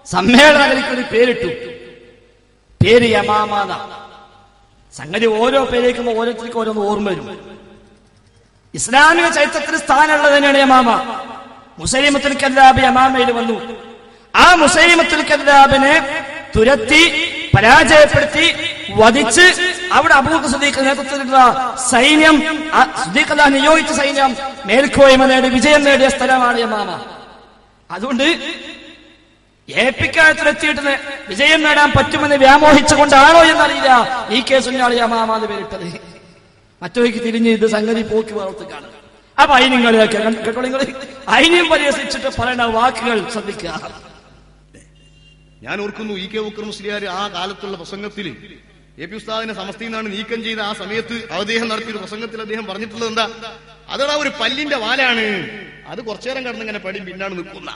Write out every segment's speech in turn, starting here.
സമ്മേളനത്തിനൊരു പേരിട്ടു. പേര് യമാമാന. സംഗതി ഓരോ പേരേക്കുമ്പോൾ ഓരോരുത്തർക്കും ഓരോന്ന് ഓർമ്മ വരും. ഇസ്ലാമിക ചരിത്രത്തിന് സ്ഥാനമുള്ളത് തന്നെയാണ് യമാമ. മുസൈലിമത്തുൽ കദ്ദാബ് യമാമയിൽ വന്നു. ആ മുസൈലിമത്തുൽ കദ്ദാബിനെ തുരത്തി പരാജയപ്പെടുത്തി വധിച്ച് അവിടെ അബൂബക്കർ സിദ്ദീഖ് നേതൃത്വത്തിലുള്ള സൈന്യം, സിദ്ദീഖ് അല്ലാഹ് നിയോഗിച്ച സൈന്യം മേൽക്കോയ്മ നേടി വിജയം നേടിയ സ്ഥലമാണ് യമാമ. അതുകൊണ്ട് ഏപ്പിക്കാലത്തിലെത്തിയിട്ട് വിജയം നേടാൻ പറ്റുമെന്ന് വ്യാമോഹിച്ചുകൊണ്ടാണോ എന്നറിയില്ല ഈ കേസുണ്ടാണ് യമാമ എന്ന് പേരിട്ടത്. മറ്റൊരിക്ക് തിരിഞ്ഞ് ഇത് സംഗതി പോക്കി വളർത്തുകയാണ്. അപ്പൊ അയിനിങ്ങൾ അയിനും പരിഹസിച്ചിട്ട് പറയുന്ന വാക്കുകൾ ശ്രദ്ധിക്കുക. ഞാൻ ഓർക്കുന്നു ഇ കെ ബക്കർ മുസ്ലിയാർ ആ കാലത്തുള്ള പ്രസംഗത്തിൽ എ പി ഉസ്താദിനെ സമസ്തയിൽ നിന്നാണ് നീക്കം ചെയ്ത ആ സമയത്ത് അദ്ദേഹം നടത്തിയ പ്രസംഗത്തിൽ അദ്ദേഹം പറഞ്ഞിട്ടുള്ളത് എന്താ? അതാ ഒരു പല്ലിന്റെ വാലാണ്, അത് കുറച്ചേരം കിടന്ന് ഇങ്ങനെ പടി പിന്നാണ് നിൽക്കുന്ന.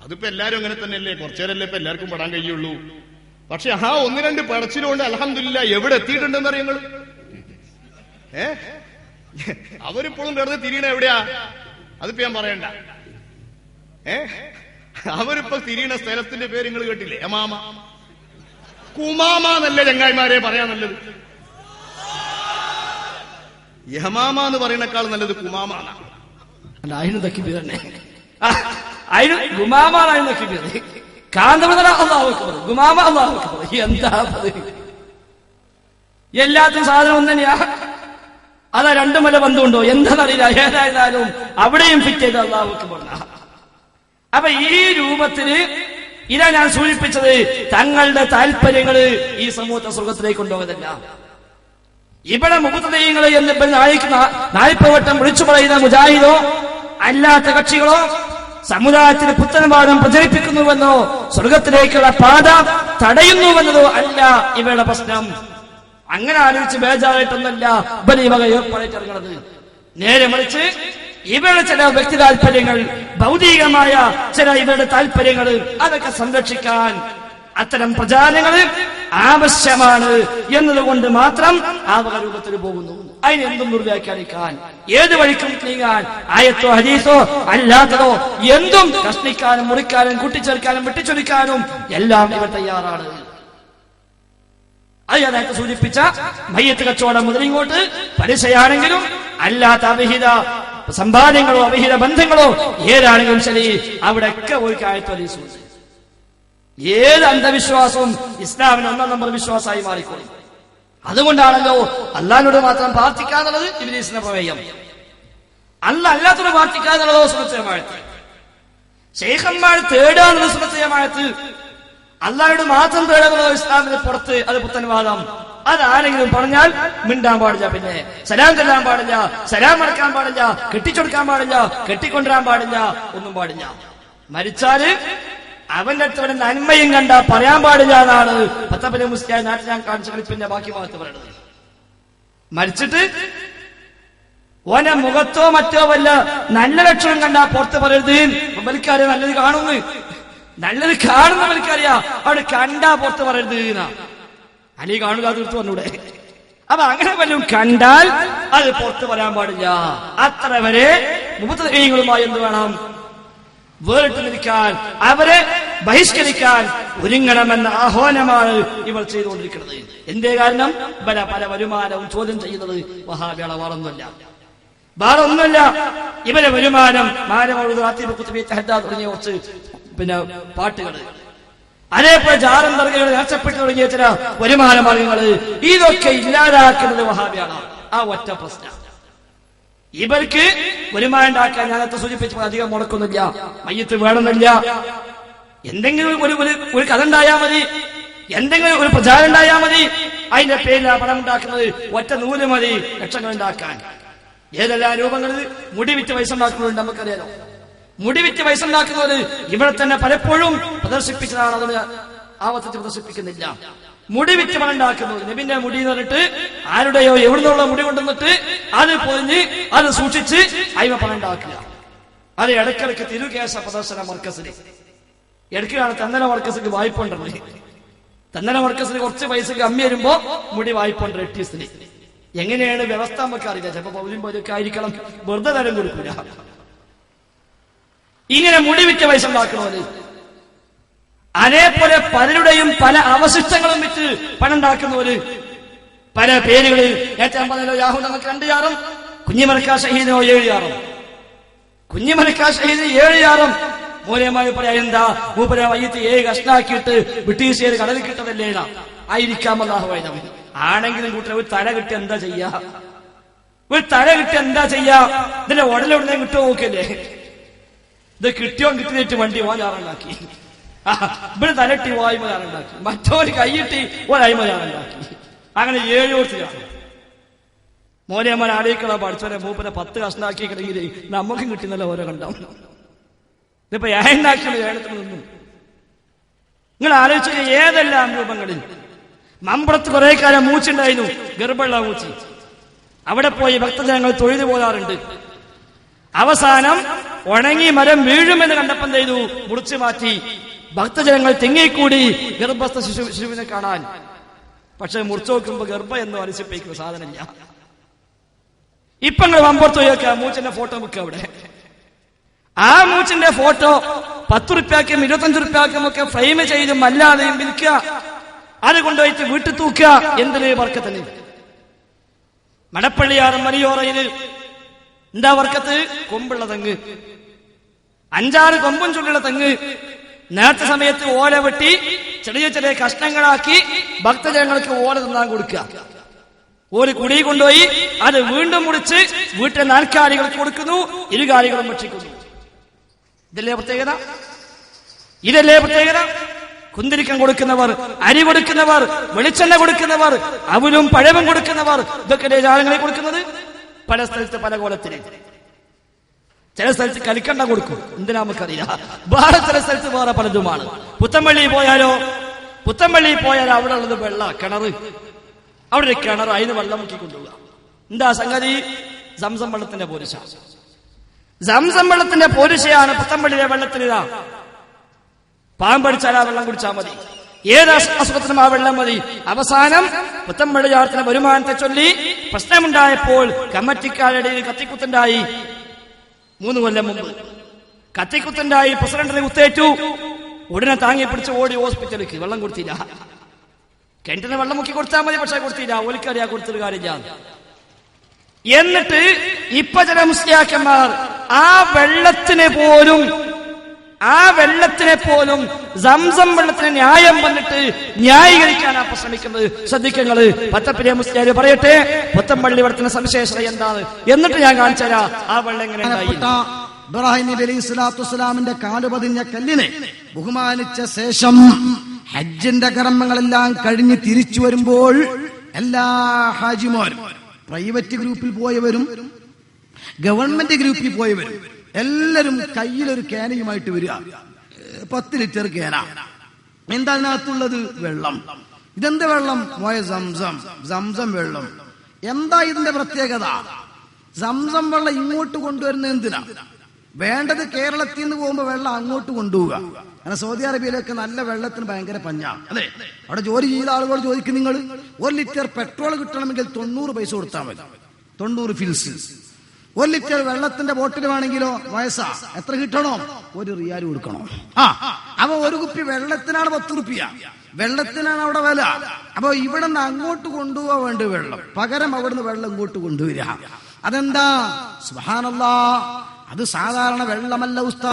അതിപ്പോ എല്ലാരും അങ്ങനെ തന്നെയല്ലേ, കുറച്ചേരല്ലേ ഇപ്പൊ എല്ലാവർക്കും പെടാൻ കഴിയുള്ളൂ. പക്ഷെ ആ ഒന്ന് രണ്ട് പടച്ചിലുകൊണ്ട് അൽഹംദുലില്ലാ എവിടെ എത്തിയിട്ടുണ്ടെന്ന് അറിയങ്ങൾ. അവരിപ്പോഴും കിടന്ന് തിരിയണ എവിടെയാ? അതിപ്പോ ഞാൻ പറയണ്ട. അവരിപ്പോ തിരിയണ സ്ഥലത്തിന്റെ പേര് നിങ്ങൾ കേട്ടില്ലേ? യമാമ. കുമാമ എന്നല്ലേ ചങ്ങായിമാരെ പറയാൻ നല്ലത്? യമാമ എന്ന് പറയുന്നേക്കാൾ നല്ലത് കുമാമ. അതിന് തക്കി തന്നെ അതിന് ഗുമാമാണ് തക്കി കാന്തമതല അല്ലാഹു അക്ബർ, ഗുമാമ അല്ലാഹു അക്ബർ. എന്താ എല്ലാത്തിനും സാധനം ഒന്ന് തന്നെയാ? അതാ രണ്ടു മല ബന്ധമുണ്ടോ എന്താണെന്നറിയില്ല. ഏതായാലും അവിടെയും ഫിറ്റ് ചെയ്ത് അല്ലാഹു അക്ബർ. അപ്പൊ ഈ രൂപത്തില് ഇതാ ഞാൻ സൂചിപ്പിച്ചത്, തങ്ങളുടെ താല്പര്യങ്ങള് ഈ സമൂഹത്തെ സ്വർഗത്തിലേക്ക് കൊണ്ടുപോകുന്നില്ല. ഇവിടെ മുഖത്തദീയങ്ങള് എന്ന് 40 വട്ടം വിളിച്ചു പറയുന്ന മുജാഹിദോ അല്ലാത്ത കക്ഷികളോ സമുദായത്തിന് പുത്തൻവാദം പ്രചരിപ്പിക്കുന്നുവെന്നോ സ്വർഗത്തിലേക്കുള്ള പാത തടയുന്നുവെന്നതോ അല്ല ഇവരുടെ പ്രശ്നം. അങ്ങനെ ആലോചിച്ച് ബേജാറായിട്ടൊന്നല്ല ഇവർ ഈ വക ഏർപ്പാടിച്ചിറങ്ങുന്നത്. നേരെ മറിച്ച് ഇവരുടെ ചില വ്യക്തി താല്പര്യങ്ങൾ, ഭൗതികമായ ചില ഇവരുടെ താല്പര്യങ്ങൾ, അതൊക്കെ സംരക്ഷിക്കാൻ അത്തരം പ്രചാരണങ്ങൾ ആവശ്യമാണ് എന്നതുകൊണ്ട് മാത്രം ആ വക രൂപത്തിൽ പോകുന്നു. അതിനെന്തും ദുർവ്യാഖ്യാനിക്കാൻ, ഏത് വഴിക്കും നീങ്ങാൻ, ആയത്തോ ഹദീസോ അല്ലാത്തതോ എന്തും കഷ്ണിക്കാനും മുറിക്കാനും കൂട്ടിച്ചേർക്കാനും വെട്ടിച്ചൊലിക്കാനും എല്ലാം ഇവർ തയ്യാറാണ്. അത് ഞാൻ നേരത്തെ സൂചിപ്പിച്ച മയ്യത്ത് കച്ചവടം മുതലിങ്ങോട്ട് പലിശയാണെങ്കിലും അല്ലാത്ത അവിഹിത സമ്പാദ്യങ്ങളോ അവിഹിത ബന്ധങ്ങളോ ഏതാണെങ്കിലും ശരി, അവിടെയൊക്കെ ഒരു ആയത്തോ ഹദീസുണ്ട്. ഏത് അന്ധവിശ്വാസവും ഇസ്ലാമിന് 1 നമ്പർ വിശ്വാസമായി മാറിക്കൊള്ളും. അതുകൊണ്ടാണല്ലോ അള്ളാഹിനോട് മാത്രം പ്രാർത്ഥിക്കാന്നുള്ളത് ഇബ്ലീസിന്റെ പ്രമേയം. അല്ലാത്തത് പ്രാർത്ഥിക്കാന്നുള്ളതോ സുന്നത്തമായത്ത്. ശൈഖന്മാർ തേടാന്നുള്ളത് സുന്നത്തമായത്ത്. അള്ളാഹിനോട് മാത്രം തേടാന്നുള്ളതോ ഇസ്ലാമിന് പുറത്ത്. അത് പുത്തൻവാദം. അതാരെങ്കിലും പറഞ്ഞാൽ മിണ്ടാൻ പാടില്ല, പിന്നെ സലാം ചെല്ലാൻ പാടില്ല, സലാം മടക്കാൻ പാടില്ല, കെട്ടിച്ചൊടുക്കാൻ പാടില്ല, കെട്ടിക്കൊണ്ടുവരാൻ പാടില്ല, ഒന്നും പാടില്ല. മരിച്ചാല് അവന്റെ അടുത്തവരെ നന്മയും കണ്ട പറയാൻ പാടില്ല എന്നാണ് പത്തപ്പന മുസ്ലിം നാട്ടിൽ ഞാൻ കാണിച്ച ക്ലിപ്പിന്റെ ബാക്കി ഭാഗത്ത് പറയുന്നത്. മരിച്ചിട്ട് ഓനെ മുഖത്തോ മറ്റോ വല്ല നല്ല ലക്ഷണം കണ്ടാ പുറത്ത് പറയരുത്. വലിക്കാരെ നല്ലത് കാണുന്നു, നല്ലത് കാണുന്ന വലിക്കറിയാ, അവിടെ കണ്ടാ പുറത്ത് പറയരുത് എന്നാ. അലി കാണുക തീർത്തു വന്നൂടെ? അപ്പൊ അങ്ങനെ വല്ലതും കണ്ടാൽ അത് പുറത്ത് പറയാൻ പാടില്ല. അത്ര വരെ മുബത്തദീയങ്ങളുമായി എന്ത് വേണം? വേറിട്ട് നിൽക്കാൻ, അവരെ ബഹിഷ്കരിക്കാൻ ഒരുങ്ങണമെന്ന ആഹ്വാനമാണ് ഇവർ ചെയ്തുകൊണ്ടിരിക്കുന്നത്. എന്തേ കാരണം? പല വരുമാനവും ചോദ്യം ചെയ്യുന്നത് വഹാബികളെ വേറൊന്നുമല്ല. ഇവരെ വരുമാനം തുടങ്ങിയ കുറച്ച് പാട്ടുകൾ, അതേപോലെ ജാറം തർക്കങ്ങൾ നഷ്ടപ്പെട്ടു തുടങ്ങിയ ചില വരുമാന മാർഗങ്ങൾ, ഇതൊക്കെ ഇല്ലാതാക്കുന്നത് വഹാബിയാണ്. ആ ഒറ്റ പ്രശ്നം. ഇവർക്ക് വരുമാനം ഉണ്ടാക്കാൻ ഞാനത്തെ സൂചിപ്പിച്ചപ്പോൾ അധികം മുടക്കൊന്നുമില്ല, മയ്യത്ത് വേണമെന്നില്ല. എന്തെങ്കിലും ഒരു കഥ ഉണ്ടായാൽ മതി, എന്തെങ്കിലും ഒരു പ്രചാരം ഉണ്ടായാൽ മതി. അതിന്റെ പേരിൽ പണം ഉണ്ടാക്കുന്നത് ഒറ്റ നൂല് മതി ലക്ഷങ്ങൾ ഉണ്ടാക്കാൻ. ഏതെല്ലാം രൂപങ്ങളിൽ മുടി വിറ്റ് പൈസ ഉണ്ടാക്കുന്നുണ്ട് നമുക്കറിയാലോ. മുടി വിറ്റ് പൈസ ഉണ്ടാക്കുന്നത് ഇവിടെ തന്നെ പലപ്പോഴും പ്രദർശിപ്പിച്ചതാണ്. അതിന് ആവർത്തിച്ച് പ്രദർശിപ്പിക്കുന്നില്ല. മുടി വിറ്റ് പണം ഉണ്ടാക്കുന്നത്, നബിന്റെ മുടി എന്ന് പറഞ്ഞിട്ട് ആരുടെയോ എവിടുന്നുള്ള മുടി കൊണ്ടുവന്നിട്ട് അത് പൊതിഞ്ഞ് അത് സൂക്ഷിച്ച് അയിമ പണം ഉണ്ടാക്കുക. അത് ഇടയ്ക്കിടയ്ക്ക് തിരുകേശ പ്രദർശന മർക്കസിന് ഇടയ്ക്കാണ് തന്നല മർക്കസിന് വായ്പ ഉണ്ടെന്ന്. തന്നല മർക്കസിന് കുറച്ച് പൈസക്ക് അമ്മി വരുമ്പോ മുടി വായ്പ ഉണ്ട് എട്ടീസിന്. എങ്ങനെയാണ് വ്യവസ്ഥ നമുക്ക് അറിയില്ല. ചിലപ്പോ പൗരും പോലൊക്കെ ആയിരിക്കണം, വെറുതെ തരം കൊടുക്കില്ല. ഇങ്ങനെ മുടി വിറ്റ പൈസ ഉണ്ടാക്കണോല് അതേപോലെ പലരുടെയും പല അവശിഷ്ടങ്ങളും വിറ്റ് പണം ഉണ്ടാക്കുന്നവര്, പല പേരുകള്. ഏറ്റവും പറഞ്ഞല്ലോ യാഹു നമുക്ക് 2 യാറും, കുഞ്ഞിമലക്കാ ഷഹീദിനോ 7 യാറും. കുഞ്ഞിമലക്കാ ഷഹീദിന് 7 യാറും. മൂലമായി പറയാ എന്താ മൂപ്പര വയ്യത്ത് 7 കഷ്ണാക്കിയിട്ട് ബ്രിട്ടീഷുകാർ കടലിൽ കിട്ടതല്ലേ ആയിരിക്കാം. അല്ലാഹു ആണെങ്കിലും കൂട്ടർ ഒരു തല കിട്ടി എന്താ ചെയ്യാ? ഒരു തല കിട്ടി എന്താ ചെയ്യാ? ഇതിന്റെ ഉടലെവിടുന്നേ കിട്ടുമോ നോക്കിയല്ലേ? ഇത് കിട്ടിയോ കിട്ടിയിട്ട് വണ്ടി ഓനാറുണ്ടാക്കി, ഇവിടെ തലട്ടി വായ്മയാറുണ്ടാക്കി, മറ്റൊരു കൈയിട്ടി ഒരയ്മയാറുണ്ടാക്കി. അങ്ങനെ 7 വർഷമാണ്. മോനെയമ്മൻ ആലോചിക്കണം, പഠിച്ചവരെ മൂപ്പരെ 10 കഷ്ണാക്കിയെങ്കിൽ നമുക്കും കിട്ടുന്നല്ലോ ഓരോ കണ്ടം. ഇതിപ്പോ ഏണ്ടാക്കിയുള്ള ഏഴത്തിൽ നിന്നും നിങ്ങൾ ആലോചിച്ച ഏതെല്ലാം രൂപങ്ങളിൽ. മമ്പുറത്ത് കുറെ കാലം മൂച്ചുണ്ടായിരുന്നു, ഗർഭമുള്ള മൂച്ച്. അവിടെ പോയി ഭക്തജനങ്ങൾ തൊഴുതു പോകാറുണ്ട്. അവസാനം ഉണങ്ങി മരം വീഴുമെന്ന് കണ്ടപ്പം ചെയ്തു മുറിച്ചു മാറ്റി. ഭക്തജനങ്ങൾ തെങ്ങിക്കൂടി ഗർഭസ്ഥ ശിശുവിനെ കാണാൻ. പക്ഷെ മുറിച്ചു നോക്കുമ്പോ ഗർഭ എന്ന് അനുസരിപ്പിക്കുന്ന സാധനമില്ല. ഇപ്പൊ നിങ്ങൾ മമ്പുറത്ത് പോയേക്കാം, മൂച്ചിന്റെ ഫോട്ടോ വെക്കുക അവിടെ. ആ മൂച്ചിന്റെ ഫോട്ടോ 10 റുപ്യാക്കും 25 റുപ്യാക്കും ഒക്കെ ഫ്രെയിം ചെയ്തും അല്ലാതെയും വിൽക്കുക. അത് കൊണ്ടുപോയിട്ട് വീട്ടിൽ തൂക്കുക. എന്തിന് വർക്കത്തിന്? മടപ്പള്ളിയാറും മരിയോറയില് എന്താ വർക്കത്ത്? കൊമ്പുള്ള തെങ്ങ്, 5-6 കൊമ്പും ചുള്ളുള്ള തെങ്ങ്. നേരത്തെ സമയത്ത് ഓല വെട്ടി ചെറിയ ചെറിയ കഷ്ണങ്ങളാക്കി ഭക്തജനങ്ങൾക്ക് ഓല തിന്നാൻ കൊടുക്കുക. ഒരു കുടി കൊണ്ടുപോയി അത് വീണ്ടും മുറിച്ച് വീട്ടിലെ നാൽക്കാലികൾക്ക് കൊടുക്കുന്നു, ഇരുകാലികളും ഭക്ഷിക്കുന്നു. ഇതല്ലേ പ്രത്യേകത? ഇതല്ലേ പ്രത്യേകത? കുന്തിരിക്കം കൊടുക്കുന്നവർ, അരി കൊടുക്കുന്നവർ, വെളിച്ചെണ്ണ കൊടുക്കുന്നവർ, അവലും പഴവും കൊടുക്കുന്നവർ, ഇതൊക്കെ ജാലങ്ങളെ കൊടുക്കുന്നത്. പല സ്ഥലത്ത് പല കോലത്തിന്. ചില സ്ഥലത്ത് കലിക്കണ്ട കൊടുക്കും, എന്തിനാ നമുക്കറിയാം. വേറെ ചില സ്ഥലത്ത് വേറെ പലതുമാണ്. പുത്തമ്പള്ളി പോയാൽ അവിടെ ഉള്ളത് വെള്ള കിണറ്, അവിടെ ഒരു കിണർ, അതിന് വെള്ളം മുക്കി കൊണ്ടുപോവുക. എന്താ സംഗതി? സംസം വെള്ളത്തിന്റെ പോരിശ. സംസം വെള്ളത്തിന്റെ പോരിശയാണ് പുത്തമ്പള്ളിയിലെ വെള്ളത്തിനിതാ. പാമ്പടിച്ചാൽ ആ വെള്ളം കുടിച്ചാൽ മതി, ഏത് അസുഖത്തിനും ആ വെള്ളം മതി. അവസാനം പുത്തമ്പള്ളിയാർത്തിന് വരുമാനത്തെ ചൊല്ലി പ്രശ്നമുണ്ടായപ്പോൾ കമ്മിറ്റിക്കാരുടെ കത്തിക്കുത്തുണ്ടായി. 3 കൊല്ലം മുമ്പ് കത്തിക്കുത്തുണ്ടായി. പ്രസിഡന്റിനെ കുത്തേറ്റു. ഉടനെ താങ്ങി പിടിച്ച് ഓടി ഹോസ്പിറ്റലിലേക്ക്. വെള്ളം കൊടുത്തില്ല. കിണറ്റിന് വെള്ളം മുക്കി കൊടുത്താൽ മതി, പക്ഷെ കൊടുത്തില്ല. ഓലിക്കറിയാ കൊടുത്തൊരു കാര്യം. എന്നിട്ട് ഇപ്പൊ ചില മുസ്ലിയാക്കന്മാർ ആ വെള്ളത്തിനെ പോലും സംസം വെള്ളത്തിന് ന്യായം വന്നിട്ട് ന്യായീകരിക്കാനാണ് ശ്രമിക്കുന്നത്. ശ്രദ്ധിക്കുന്നത്. പത്തപ്പിരിയ മുസ്ലിയാർ പറയട്ടെ പുത്തമ്പള്ളി വെള്ളത്തിന്റെ സവിശേഷത എന്താണ് എന്നിട്ട് ഞാൻ കാണിച്ചു തരാം ആ വെള്ളം എങ്ങനെ ഉണ്ടായി. ഇബ്രാഹിം നബി അലൈഹി സ്വലാത്തു വസ്സലാമിന്റെ കാല് പതിഞ്ഞ കല്ലിനെ ബഹുമാനിച്ച ശേഷം ഹജ്ജിന്റെ കർമ്മങ്ങളെല്ലാം കഴിഞ്ഞ് തിരിച്ചു വരുമ്പോൾ എല്ലാ ഹാജിമാരും, പ്രൈവറ്റ് ഗ്രൂപ്പിൽ പോയവരും ഗവൺമെന്റ് ഗ്രൂപ്പിൽ പോയവരും എല്ലാവരും കയ്യിലൊരു ക്യാനയുമായിട്ട് വരിക. 10 ലിറ്റർ ക്യാന. എന്താ അതിനകത്തുള്ളത്? വെള്ളം. ഇതെന്ത് വെള്ളം? സംസം വെള്ളം. എന്താ ഇതിന്റെ പ്രത്യേകത? സംസം വെള്ളം ഇങ്ങോട്ട് കൊണ്ടുവരുന്നത് എന്തിനാ? വേണ്ടത് കേരളത്തിൽ നിന്ന് പോകുമ്പോ വെള്ളം അങ്ങോട്ട് കൊണ്ടുപോവുക. അങ്ങനെ സൗദി അറേബ്യയിലൊക്കെ നല്ല വെള്ളത്തിന് ഭയങ്കര പഞ്ഞാ. അതെ, അവിടെ ജോലി ചെയ്ത ആളുകൾ ചോദിക്കും, നിങ്ങൾ 1 ലിറ്റർ പെട്രോൾ കിട്ടണമെങ്കിൽ 90 പൈസ കൊടുത്താൽ മതി, 90 ഫിൽസ്. 1 ലിറ്റർ വെള്ളത്തിന്റെ ബോട്ടിൽ വേണമെങ്കിലോ വയസ്സാ എത്ര കിട്ടണോ? 1 റിയാൽ കൊടുക്കണോ? അപ്പൊ 1 കുപ്പി വെള്ളത്തിനാണ് 10 റുപ്യ. വെള്ളത്തിനാണ് അവിടെ വില. അപ്പൊ ഇവിടെ നിന്ന് അങ്ങോട്ട് കൊണ്ടുപോവാ വേണ്ട വെള്ളം, പകരം അവിടുന്ന് വെള്ളം ഇങ്ങോട്ട് കൊണ്ടുവരിക. അതെന്താ? സുബ്ഹാനല്ലാഹ്, അത് സാധാരണ വെള്ളമല്ല ഉസ്താദ്.